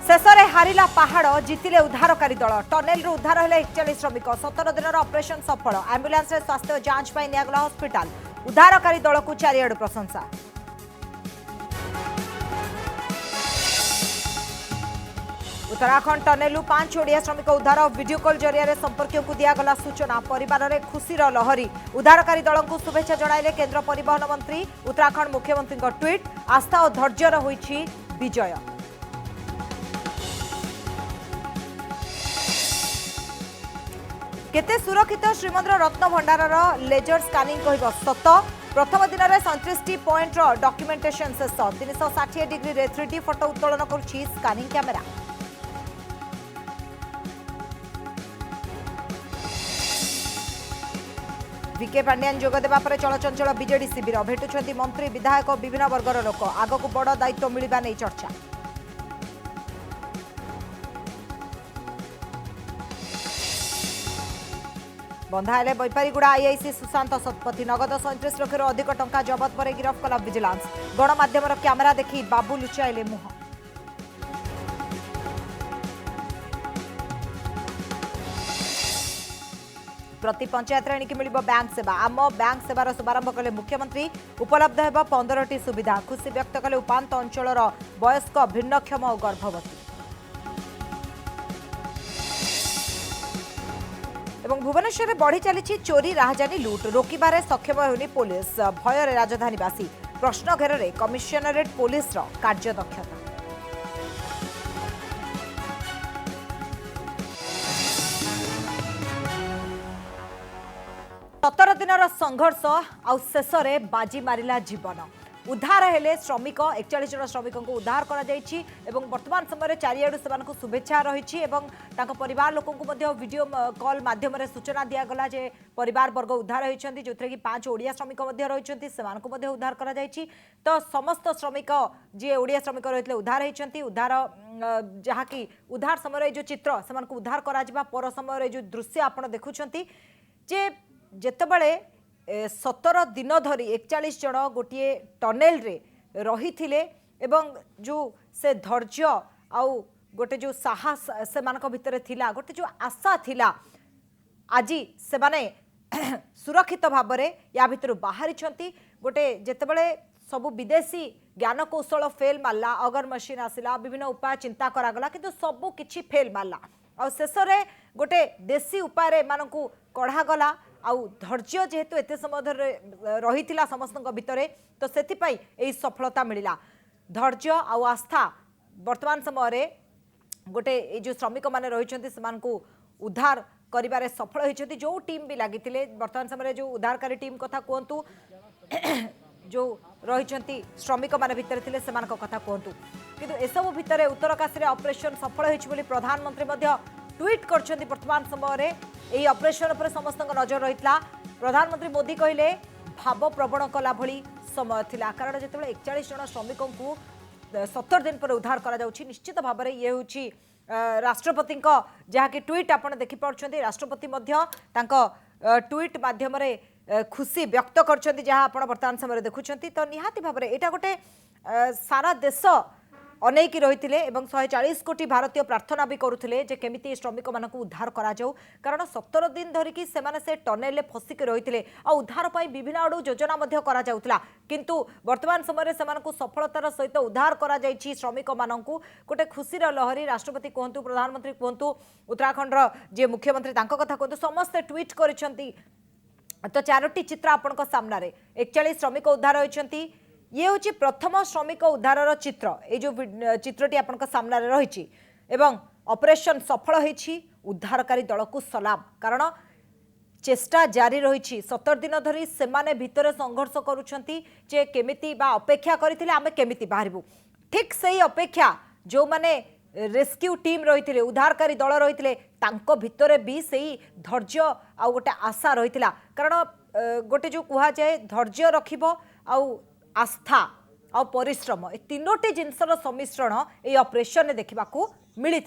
शेषे हारिला पहाड़ जितिले उद्धारकारी दल टनेल उद्धार हेले 41 श्रमिक 17 दिन ऑपरेशन सफल एम्बुलेंस स्वास्थ्य जांच पर नियागला हॉस्पिटल उद्धारकारी दल को चारिआडु प्रशंसा। उत्तराखंड टनेलु 5 ओडिया श्रमिक उद्धार वीडियो कॉल जरिया संपर्क को दिगला सूचना परिवार में खुशीर लहरी उद्धारकारी दल को शुभेच्छा जणाइले केंद्र परिवहन मंत्री। उत्तराखंड मुख्यमंत्री ट्वीट आस्था और धैर्यर होइछि विजय। केते सुरक्षित श्रीमंदिर रत्न भंडार लेजर स्कानिंग कह सत प्रथम दिन में 37 पॉइंट डॉक्यूमेंटेशन शेष 360 डिग्री रे 3D फोटो उत्तोलन करुछि स्कानिंग कैमेरा। विके पांड्यान जोग देवा पर चलचंचल बीजेडी शिविर भेटुछंती मंत्री विधायक विभिन्न वर्गर लोक आगक बड़ दायित्व मिलवा नहीं चर्चा। बंधा हेले बैपारीगुड़ा आईआईसी सुशांत शतपथी नगद 37 लाख अधिक टंका जबत पर गिरफ कला विजिलेंस। गणमाध्यम कैमेरा देखी बाबू लुचाइले मुह। प्रति पंचायत एणिकी मिल बैंक सेवा आम बैंक सेवार शुभारंभ कले मुख्यमंत्री। उपलब्ध हेब 15टी सुविधा खुशी व्यक्त कले उपांत अंचल वयस्क भिन्नक्षम और गर्भवती। एवं भुवनेश्वर में बढ़ी चली चोरी राहजानी लुट रोकबार सक्षम होनी पुलिस भय राजधानीवासी प्रश्न घेर में कमिशनरेट पुलिस कार्यदक्षता। 17 दिन संघर्ष आउ शेष में बाजी मारिला जीवन उद्धार हेले श्रमिक 41 जन श्रमिक को उद्धार करा जायछि एवं वर्तमान समय चारिआडु सेमानकु शुभेच्छा रही एवं तांको परिवार लोक वीडियो कॉल माध्यम सूचना दिगला जे परिवार वर्ग उद्धार होती जो कि 5 ओडिया श्रमिक रही उद्धार करा जायछि। तो समस्त श्रमिक जी ओडिया श्रमिक रही उद्धार होती उद्धार जहाँकि उद्धार समय जो चित्र से उद्धार करा पर समय जो दृश्य आप देखुंट जे जेतबेले 17 दिन धरी 41 जन गोटे टनेल रे रही थिले एवं जो से धैर्य आउ गोटे जो साहस से मानक भितर थिला गोटे जो आशा थिला आज से माने सुरक्षित भाव में या भितर बाहरी गोटे जेतेबेले सबु विदेशी ज्ञान कौशल फेल मारला अगर मशीन आसला विभिन्न उपाय चिंता करागला किंतु सबु किछि फेल मारला और शेष में गोटे देशी उपाय मानकु कढ़ागला आउ धैर्य जेहेतु एत समय रही समस्त भितर तो से सफलता मिला धैर्य आउ आस्था वर्तमान समय गोटे जो श्रमिक मैंने रही उद्धार कर सफल होती जो टीम भी लगी वर्तमान समय जो उद्धारकारी टीम कथा कहतु जो रही श्रमिक मैंने भितर थे से कथा कहतु किंतु एसबू भितर उत्तरकाशी ऑपरेशन सफल होती प्रधानमंत्री ट्वीट कर वर्तमान समय यही ऑपरेशन पर समस्त नजर रही प्रधानमंत्री मोदी कहले भाव प्रवण कला भली समय थिला कारण जो 41 जन श्रमिकों को 17 दिन पर उद्धार करा जाउछि निश्चित भाव में ये हूँ राष्ट्रपति जहाँकि ट्वीट आपड़ देखिपुं राष्ट्रपति ट्वीट माध्यम खुशी व्यक्त कर जहाँ आप बर्तमान समय देखुं तो निहाती भाव में यहाँ गोटे सारा देश अनेक रही 140 कोटी भारतीय प्रार्थना भी करुले जे केमिति श्रमिक मानक उद्धार करा जाऊ कारण 17 दिन धरिकी से टनेल फसिक रही और उद्धार पर विभिन्न आड़ू योजना करा जाउतला किंतु वर्तमान समय से सफलतार सहित उद्धार करा जाइछि श्रमिक मानक गोटे खुशीर लहरी राष्ट्रपति कहतु प्रधानमंत्री कहतु उत्तराखंड जे मुख्यमंत्री कथा कहतु समस्ते ट्वीट करिसेंती। तो 4टी चित्र आपण सामने 41 श्रमिक उद्धार होइछंती ये हूँ प्रथम श्रमिक उद्धार चित्र ये जो चित्रटी आपन सामने रही एवं ऑपरेशन सफल होती उद्धारकारी दल को सलाम कारण चेष्टा जारी रही 17 दिन धरी से भितर संघर्ष करुछंती जे केमिति बा अपेक्षा करथिले आमे केमिति बाहरबू ठीक सही अपेक्षा जो माने रेस्क्यू टीम रही उद्धारकारी दल रही भितर भी सही धैर्य आ गोटे आशा रही कारण गोटे जो कह जाए धैर्य रखिबो आउ आस्था और परिश्रम ए 3टी जिनसर सम्मिश्रण ये ऑपरेशन देखा मिली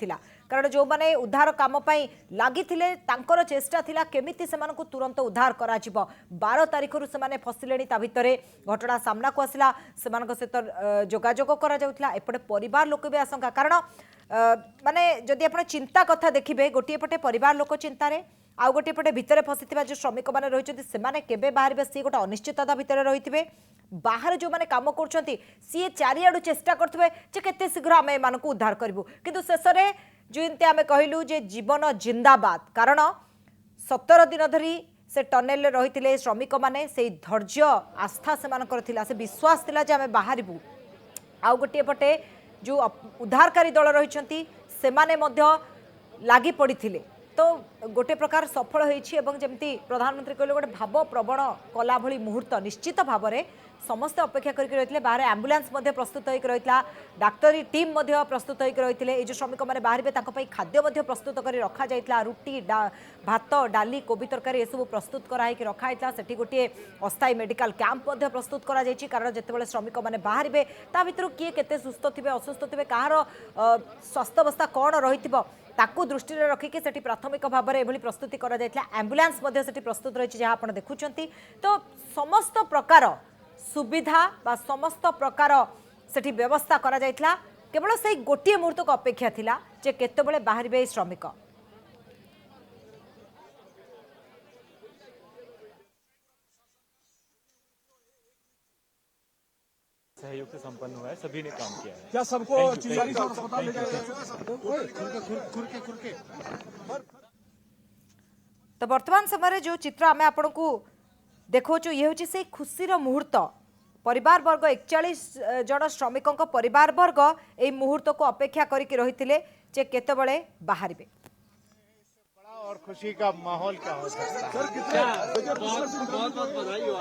कारण जो मैंने उद्धार काम लगी चेष्टा थिला केमिति सेमानकु तुरंत उद्धार करा जिवो 12 तारिख रु सेमाने फसिलेनी ता भितरे घटना सामना को आसिला सेमानक सहित जोगाजोग करा जाउथला एपटे परिवार लोक भी आशंका कारण माने जदि आपण चिंता कथा देखिबे गोटे पटे परिवार लोक चिंतारे आउ गोटे पटे भितर फसी जो श्रमिक मैंने रही से केबे बाहर सी गोटे अनिश्चितता भितर रही बाहर जो मैंने काम कर सी चारिआडू चेष्टा करेंगे केते शीघ्र आम एम उद्धार करूँ किंतु शेष में जो एमती आम कहलु जे जीवन जिंदाबाद कारण 17 दिन धरी से टनेल रही श्रमिक मैंने से धैर्य आस्था से विश्वास थिला जे आम बाहर आउ गोटे पटे जो उद्धारकारी दल रही से लगी पड़ी तो गोटे प्रकार सफल होती जमती प्रधानमंत्री कहले गोटे भाव प्रवण कला भली मुहूर्त निश्चित भाव में समस्त अपेक्षा करके रही बाहर एम्बुलेंस प्रस्तुत होकर रही डाक्तरी टीम प्रस्तुत होकर रही जो श्रमिक मैंने बाहर खाद्य प्रस्तुत कर रखा जाता रुटी भात डाली कोबी तरकारी ये सब प्रस्तुत कराई रखाई से गोटे अस्थायी मेडिकल कैंप प्रस्तुत करा कारण जिते श्रमिक मैंने बाहर ता भर किए केते सुस्थ थे असुस्थ थे कହାର स्वास्थ्यावस्था कौन रही ताकू दृष्टि रखिकी से प्राथमिक भाव में एभली प्रस्तुति करा जायतिला एम्बुलेंस से प्रस्तुत रही जहाँ आप देखुंट तो समस्त प्रकार सुविधा बा समस्त प्रकार से व्यवस्था करा जायतिला केवल से गोटे मुहूर्त को अपेक्षा थिला जे केतेबेले बाहर श्रमिक सहयोग से संपन्न हुआ है सभी ने काम किया है क्या सबको चिंगारी से अस्पताल ले जाया तो वर्तमान समय जो चित्र आम आपन को देखो ये हूँ से खुशीर मुहूर्त परिवार वर्ग 41 जन श्रमिकों परिवार वर्ग ये मुहूर्त को अपेक्षा करके रही जे केतेबेले बाहर और खुशी का माहौल क्या हो सकता है। बहुत बहुत बधाई हो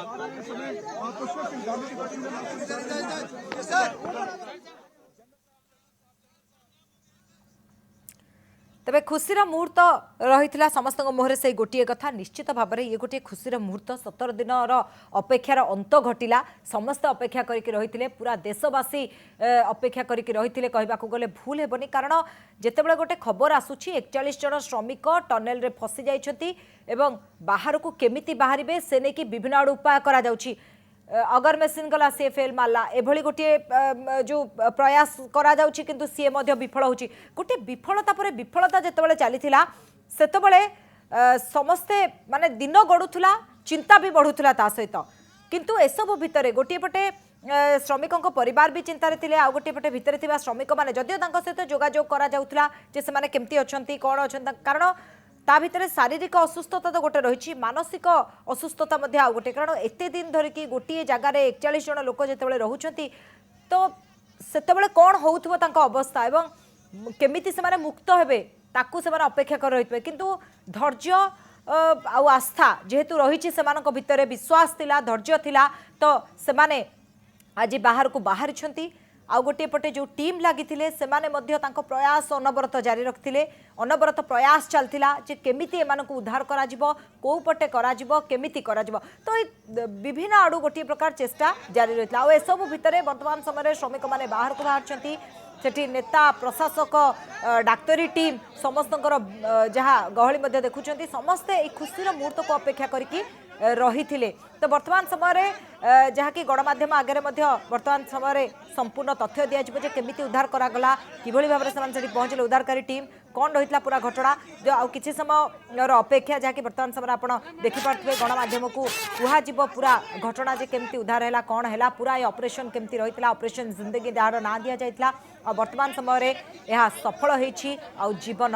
तबे खुशीर मुहूर्त रही समस्त मुहर से गोटे कथा निश्चित भाव में ये गोटे खुशीर मुहूर्त 17 दिन अपेक्षार अंत घटिला समस्त अपेक्षा करके रही पूरा देशवासी अपेक्षा करके रही कहवाक गले भूल हेबनी कारण जितेबाला गोटे खबर आसूची 41 जन श्रमिक टनेल रे फसी जाइछंती एवं बाहर को केमिति बाहरिबे से नेकी विभिन्न आड़ उपाय करा जाउची अगर मेसीन गला सी फेल मारला एभली गोटे जो प्रयास करा जाउची किंतु सी मध्य विफल होची गोटे विफलता पर विफलता जेतेबेले चलीथिला सेतेबेले समस्ते माने दिन गडुथुला चिंता भी बढ़ुथुला ता सहित किंतु एसबु भितरे गोटे पटे श्रमिकों परिवार भी चिंतार थे आ गोटे पटे भितर थिबा श्रमिक माने जदियो तांको सहित जोगाजोग करा जाउथुला जे से माने केमती अछंती कोन अछंती कारण ता भितर शारीरिक असुस्थता तो गोटे रही मानसिक असुस्थता आ गोटे कारण एत दिन धरिकी गोटे जगार 41 जन लोक जिते रोचंती तो सेतेबेले कौन होउथबो तांको अवस्था एवं केमिति से मुक्त हेबे ताकू से अपेक्षा कर रही किंतु धैर्य आ आस्था जेहेतु रही भितर विश्वास थिला धैर्य थिला तो सेमाने आज बाहर को बाहरी आउ गोटे पटे जो टीम लगी से प्रयास अनवरत जारी रखते अनवरत प्रयास चलता जे केमिति एमानकु उद्धार करा जिवो को पटे करा जिवो केमिति करा जिवो तो विभिन्न आड़ू गोटे प्रकार चेष्टा जारी रही आ एसबू भितर वर्तमान समय श्रमिक मैंने बाहर को बाहर सेठी नेता प्रशासक डाक्तरी टीम समस्त जहाँ गहली देखुं समस्ते ये खुशीर मुहूर्त को अपेक्षा करके रही तो वर्तमान समय जहाँकि गणमाध्यम आगे वर्तमान समय संपूर्ण तथ्य दिज्व केमिति उद्धार करागला किभली भाव में पहुँचले उद्धारकारी टीम कौन रही पूरा घटना जो आउ कि समय अपेक्षा जहाँकि वर्तमान समय आप देखिपे गणमाध्यम को कह पूरा घटना जे केमती उद्धार है कौन है पूरा ये ऑपरेशन केमती रही ऑपरेशन जिंदगी जार ना दि जाता और वर्तमान समय यह सफल होती आ जीवन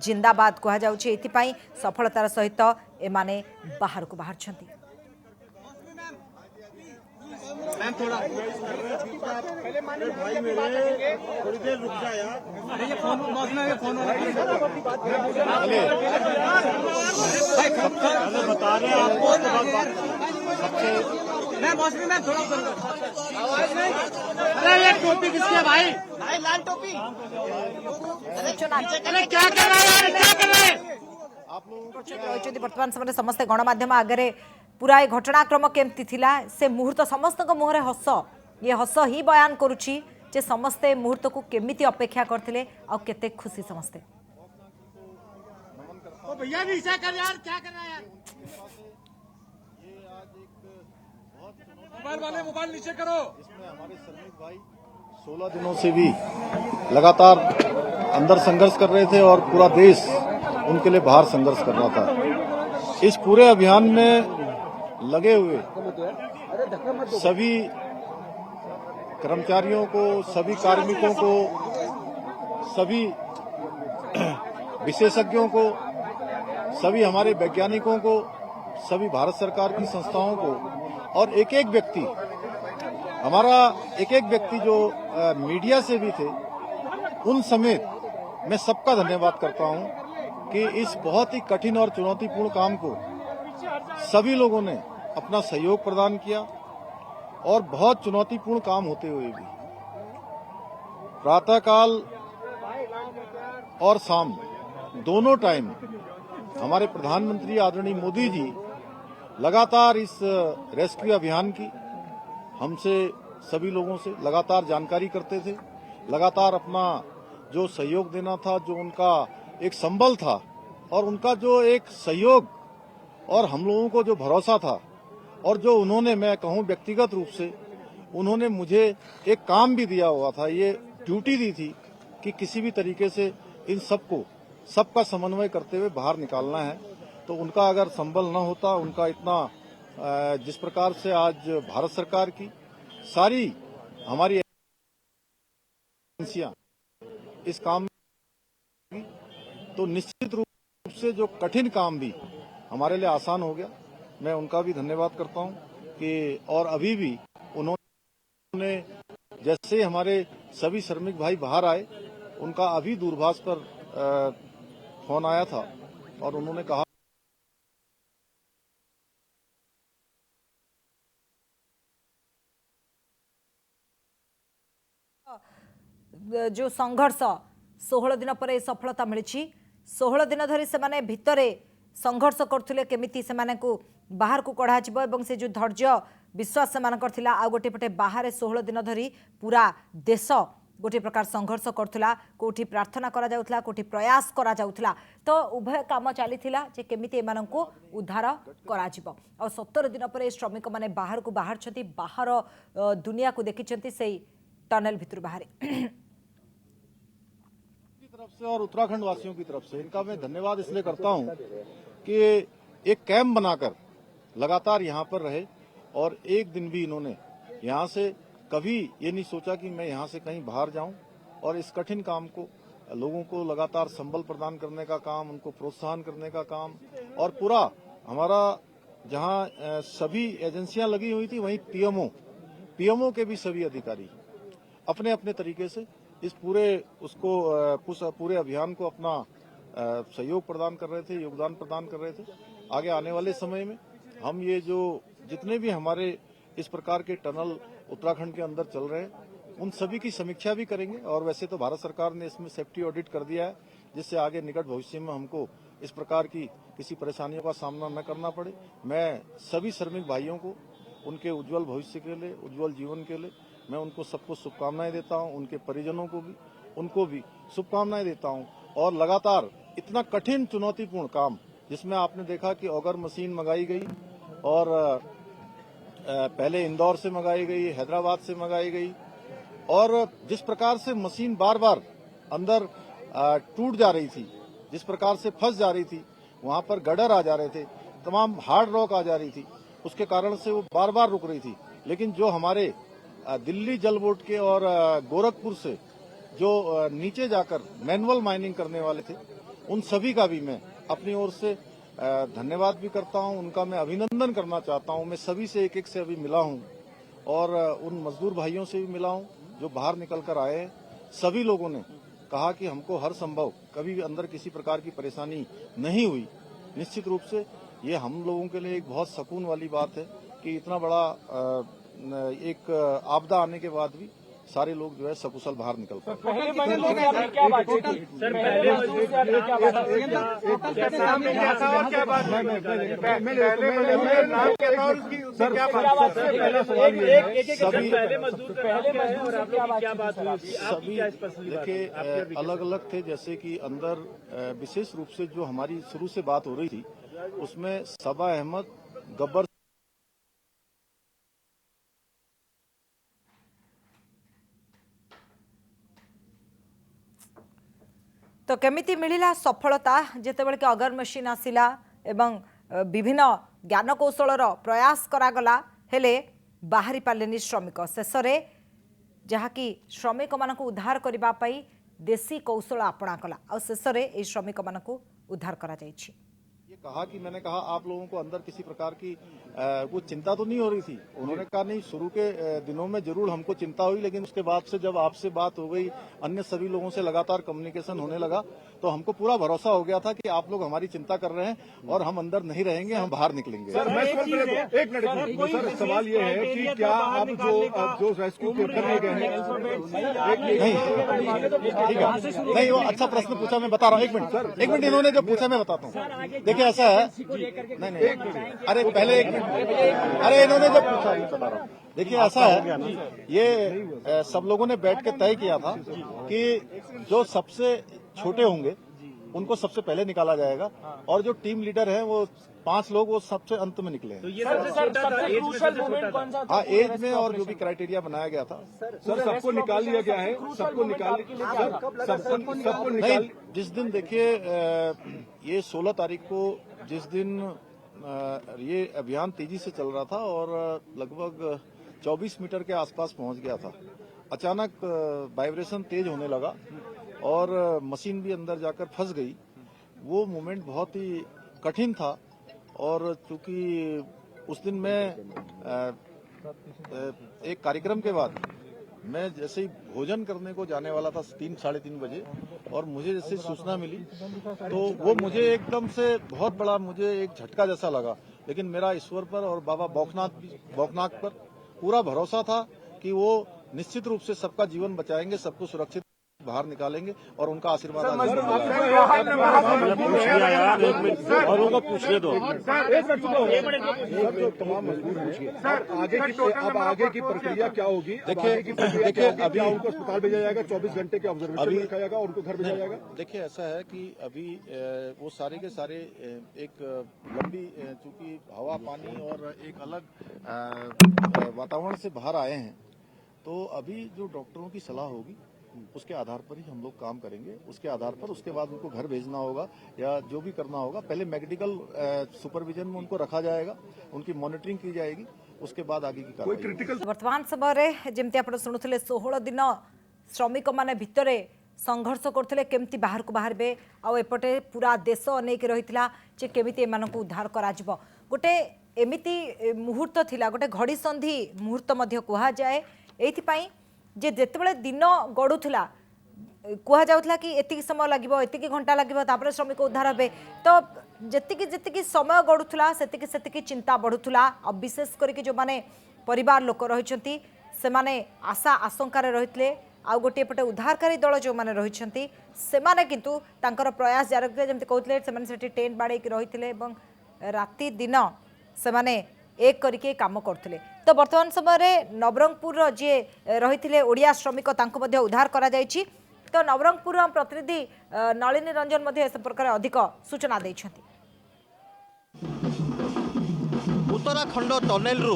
जिंदाबाद कहुई सफलतार सहित एमाने बाहर को बाहर मैम थोड़ा भाई मेरे थोड़ी देर रुक जा यार ये फोन बता रहे हैं आपको मैं मौसमी मैम थोड़ा आवाज नहीं अरे ये टोपी किसकी है भाई भाई लाल टोपी अरे क्या कर रहा है क्या कर रहा है वर्तमान समय समस्त गणमाध्यम आगे पूरा ये घटनाक्रम केमती थिला से मुहूर्त समस्त मुहरे हस ये हस ही बयान करुच्ची जे समस्ते मुहूर्त को केमिति अपेक्षा करथिले आ केते खुशी समस्ते ओ भैया नीचे कर यार, क्या कर रहा है यार? मोबाइल वाले मोबाइल नीचे करो। इसमें हमारे श्रमिक भाई 16 दिनों से भी लगातार अंदर संघर्ष कर रहे थे और पूरा देश उनके लिए बाहर संघर्ष कर रहा था। इस पूरे अभियान में लगे हुए सभी कर्मचारियों को, सभी कार्मिकों को, सभी विशेषज्ञों को, सभी हमारे वैज्ञानिकों को, सभी भारत सरकार की संस्थाओं को और एक एक व्यक्ति जो मीडिया से भी थे, उन समेत मैं सबका धन्यवाद करता हूं कि इस बहुत ही कठिन और चुनौतीपूर्ण काम को सभी लोगों ने अपना सहयोग प्रदान किया और बहुत चुनौतीपूर्ण काम होते हुए भी प्रातःकाल और शाम दोनों टाइम हमारे प्रधानमंत्री आदरणीय मोदी जी लगातार इस रेस्क्यू अभियान की हमसे सभी लोगों से लगातार जानकारी करते थे, लगातार अपना जो सहयोग देना था, जो उनका एक संबल था और उनका जो एक सहयोग और हम लोगों को जो भरोसा था और जो उन्होंने, मैं कहूं व्यक्तिगत रूप से उन्होंने मुझे एक काम भी दिया हुआ था, ये ड्यूटी दी थी कि किसी भी तरीके से इन सबका समन्वय करते हुए बाहर निकालना है। तो उनका अगर संबल न होता, उनका इतना जिस प्रकार से आज भारत सरकार की सारी हमारी एजेंसियां इस काम में, तो निश्चित रूप से जो कठिन काम भी हमारे लिए आसान हो गया। मैं उनका भी धन्यवाद करता हूं कि और अभी भी उन्होंने जैसे हमारे सभी श्रमिक भाई बाहर आए, उनका अभी दूरभाष पर फोन आया था और उन्होंने कहा जो संघर्ष 16 दिन पर सफलता मिली। 16 दिन धरी से माने भितरे संघर्ष करथुले केमिति सेमाने को बाहर को कढ़ा जिवो एवं से जो धैर्य विश्वास सेमान करथिला आ गोटे पटे बाहर 16 दिन धरी पूरा देश गोटे प्रकार संघर्ष करथुला, कोठी प्रार्थना करा जाउथला, कोठी प्रयास करा जाउथला। तो उभय काम चलीथिला जे केमिति एमानंकु उद्धार करा जिवो। और 17 दिन पर श्रमिक माने बाहर को बाहर छथि, बाहर दुनिया को देखिचंती सेई टनल भितर बाहर तरफ से और उत्तराखंड वासियों की तरफ से इनका मैं धन्यवाद इसलिए करता हूं कि एक कैंप बनाकर लगातार यहां पर रहे और एक दिन भी इन्होंने यहां से कभी ये नहीं सोचा कि मैं यहां से कहीं बाहर जाऊं और इस कठिन काम को लोगों को लगातार संबल प्रदान करने का काम, उनको प्रोत्साहन करने का काम और पूरा हमारा जहां सभी एजेंसियां लगी हुई थी वहीं पीएमओ के भी सभी अधिकारी अपने अपने तरीके से इस पूरे अभियान को अपना सहयोग प्रदान कर रहे थे, योगदान प्रदान कर रहे थे। आगे आने वाले समय में हम ये जो जितने भी हमारे इस प्रकार के टनल उत्तराखंड के अंदर चल रहे हैं, उन सभी की समीक्षा भी करेंगे और वैसे तो भारत सरकार ने इसमें सेफ्टी ऑडिट कर दिया है, जिससे आगे निकट भविष्य में हमको इस प्रकार की किसी परेशानियों का सामना न करना पड़े। मैं सभी श्रमिक भाइयों को उनके उज्जवल भविष्य के लिए, उज्जवल जीवन के लिए मैं उनको सबको शुभकामनाएं देता हूं, उनके परिजनों को भी उनको भी शुभकामनाएं देता हूं। और लगातार इतना कठिन चुनौतीपूर्ण काम जिसमें आपने देखा कि ऑगर मशीन मंगाई गई और पहले इंदौर से मंगाई गई, हैदराबाद से मंगाई गई और जिस प्रकार से मशीन बार बार अंदर टूट जा रही थी, जिस प्रकार से फंस जा रही थी, वहां पर गडर आ जा रहे थे, तमाम हार्ड रॉक आ जा रही थी, उसके कारण से वो बार बार रुक रही थी। लेकिन जो हमारे दिल्ली जल बोर्ड के और गोरखपुर से जो नीचे जाकर मैनुअल माइनिंग करने वाले थे, उन सभी का भी मैं अपनी ओर से धन्यवाद भी करता हूं, उनका मैं अभिनंदन करना चाहता हूं। मैं सभी से एक एक से अभी मिला हूं और उन मजदूर भाइयों से भी मिला हूं जो बाहर निकल कर आए हैं। सभी लोगों ने कहा कि हमको हर संभव कभी भी अंदर किसी प्रकार की परेशानी नहीं हुई। निश्चित रूप से ये हम लोगों के लिए एक बहुत सुकून वाली बात है कि इतना बड़ा एक आपदा आने के बाद भी सारे लोग जो है सकुशल बाहर निकल पाए। सभी देखिए अलग अलग थे, जैसे कि अंदर विशेष रूप से जो हमारी शुरू से बात हो रही थी उसमें सबा अहमद, गब्बर तो केमिति मिलिला सफलता जेतेबेले कि अगर मशीन आसिला एवं विभिन्न ज्ञान कौशल प्रयास करागला हेले बाहरी पालेनी श्रमिक शेष में जहाँकि श्रमिक मानक उद्धार करने देसी कौशल आपणा कला और शेष में श्रमिक मानक उद्धार करा जाइछि। ये कहा कि मैंने कहा आप लोगों को अंदर किसी प्रकार की वो चिंता तो नहीं हो रही थी। उन्होंने कहा नहीं, शुरू के दिनों में जरूर हमको चिंता हुई, लेकिन उसके बाद से जब आपसे बात हो गई, अन्य सभी लोगों से लगातार कम्युनिकेशन होने लगा, तो हमको पूरा भरोसा हो गया था कि आप लोग हमारी चिंता कर रहे हैं और हम अंदर नहीं रहेंगे, हम बाहर निकलेंगे। सर मैं एक मिनट सर, सवाल ये है कि क्या आप जो रेस्क्यू करने गए हैं नहीं, वो अच्छा प्रश्न पूछा, मैं बता रहा हूँ। एक मिनट इन्होंने जो पूछा मैं बताता हूँ। देखिए ऐसा है, नहीं, अरे पहले एक मिनट, अरे इन्होंने जो पूछा मैं बता रहा हूँ। देखिए ऐसा है, ये सब लोगों ने बैठ के तय किया था कि जो सबसे छोटे होंगे उनको सबसे पहले निकाला जाएगा और जो टीम लीडर है वो 5 लोग वो सबसे अंत में निकले हैं। तो ये सर हाँ, एज में और जो भी क्राइटेरिया बनाया गया था सर सबको निकाल लिया गया है, सबको निकाल जिस दिन देखिए ये 16 तारीख को जिस दिन ये अभियान तेजी से चल रहा था और लगभग 24 मीटर के आसपास पहुंच गया था, अचानक वाइब्रेशन तेज होने लगा और मशीन भी अंदर जाकर फंस गई। वो मोमेंट बहुत ही कठिन था और चूंकि उस दिन मैं एक कार्यक्रम के बाद मैं जैसे ही भोजन करने को जाने वाला था 3 साढ़े 3 बजे और मुझे जैसे सूचना मिली तो वो मुझे एकदम से बहुत बड़ा मुझे एक झटका जैसा लगा, लेकिन मेरा ईश्वर पर और बाबा बौखनाथ पर पूरा भरोसा था कि वो निश्चित रूप से सबका जीवन बचाएंगे, सबको सुरक्षित बाहर निकालेंगे और उनका आशीर्वाद पूछने दो। तमाम मजबूर हैं, अब आगे की प्रक्रिया क्या होगी? देखिए अभी उनको अस्पताल भेजा जाएगा, 24 घंटे के ऑब्जर्वेशन में रखा जाएगा और उनको घर भेजा जाएगा। देखिए ऐसा है कि अभी वो सारे के सारे एक लंबी चूंकि हवा पानी और एक अलग वातावरण से बाहर आए हैं, तो अभी जो डॉक्टरों की सलाह होगी उसके आधार पर ही हम लोग काम करेंगे। उसके आधार पर उसके बाद उनको घर भेजना होगा या जो भी करना होगा, पहले मेडिकल सुपरविजन में उनको रखा जाएगा, उनकी मॉनिटरिंग की जाएगी, उसके बाद आगे की कार्रवाई। वर्तमान समय जमती आप शुणुले 16 दिन श्रमिक मैंने भितर संघर्ष करते केमती बाहर को बाहर आउ एपटे पूरा देश अनेक रही जे केमिति एमानकु उद्धार करा जिवो। गोटे एमिति मुहूर्त थिला, गोटे घड़ी संधि मुहूर्त मध्य कहा जाए एथिपाई जे जेतेबेले दिन गड़ुला कह जाउथला कि एतिक समय लागिबो, एतिक घंटा लागिबो, तापर श्रमिक उद्धार हेबे। तो जेतिकी जेतिकी समय गड़ुला सेतिकी सेतिकी चिंता बढ़ुला और विशेष करके जो माने परिवार लोक रहिसंती से माने आशा आशंकार रहितले आ गोटे पटे उद्धारकारी दल जो माने रहिसंती से माने किंतु तांकर प्रयास जारी रखिले, जेमति कहउतले से माने सेठी टेंट बाड़े कि रहितले एवं राति दिन से माने एक करके काम करते। तो वर्तमान समय नवरंगपुर जी रही ओडिया श्रमिक उद्धार करा जायछि। तो नवरंगपुर प्रतिनिधि नलिनी रंजन संपर्क में अधिक सूचना देछंती। उत्तराखंड टनेल रु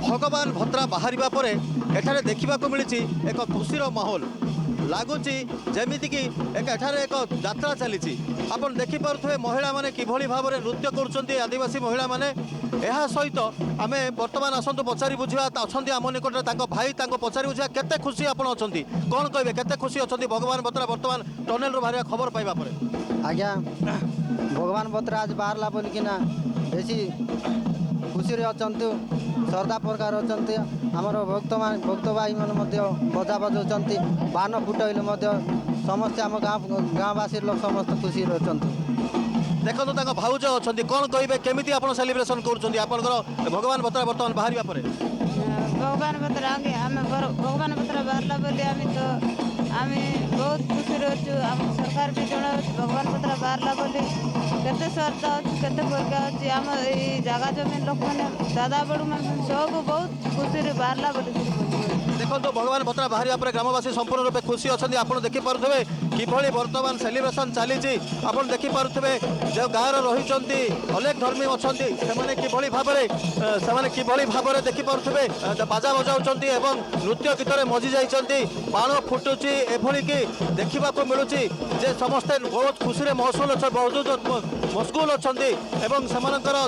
भगवान भद्रा बाहर पर एठारे देखा मिली एक खुशीर माहौल लगुच जमीक एक यात्रा चली। आप देखिपे महिला माने किभली भाव में नृत्य कर आदिवासी महिला माने। यह सहित आम बर्तमान आसतु पचारि बुझा अच्छा आम निकट भाई पचारि बुझा केते खुशी आपड़ अच्छा कौन कहे केते खुशी अच्छा भगवान बत्रा बर्तमान टनेल रू बाहर खबर पाइबा पर? आज्ञा भगवान बत्रा आज बाहरला बोलिकिना बेसी खुशी अच्छा श्रद्धा प्रकार अच्छा आमर भक्त भाई मैंने बजा बजाऊँच बाण फुटैले समस्त आम गाँववासी लोग समस्त खुशी अच्छा। देखो तो भाउज अच्छा कौन कहे केमी आप सेलिब्रेसन कर भगवान बत्रा बर्तमान बाहर पर? भगवान पत्र आगे आम भगवान पत्र बाहरला बोली आम बहुत खुशी अच्छु आम सरकार भी जन भगवान पत्र बाहरला बोली केते श्रद्धा अच्छी केते परिका अच्छी आम जगह जमीन लोक मैंने दादा बड़ू मैंने सब बहुत खुशी बाहरला बोली देखो भगवान भत्रा बाहर पर ग्रामवासी संपूर्ण रूपे खुशी अच्छा आपड़ देखिपे किभली बर्तमान सेलिब्रेशन चली आप देखिपे जो गाँव रही अनेक धर्मी अच्छा किभली भाव में देखिपे बाजा बजाऊँ नृत्य गीत मजी जाइए बाण फुटुची एभली कि देखा मिलूँ जे समस्ते बहुत खुशी मशगुल अच्छा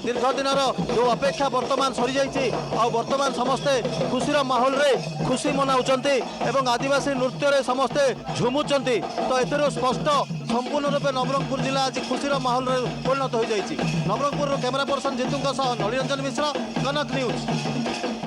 दीर्घ दिन जो अपेक्षा बर्तमान सरी जाइए बर्तमान समस्ते खुशी माहौल रे खुशी मनाउछन्ति एवं आदिवासी नृत्य रे समस्ते झुमुछन्ति तो एथरो स्पष्ट संपूर्ण रूपे नवरंगपुर जिला आज खुशी माहौल रे परिणत हो जाइए। नवरंगपुर कैमरा पर्सन जीतुंक सह नलिरंजन मिश्र कनक न्यूज।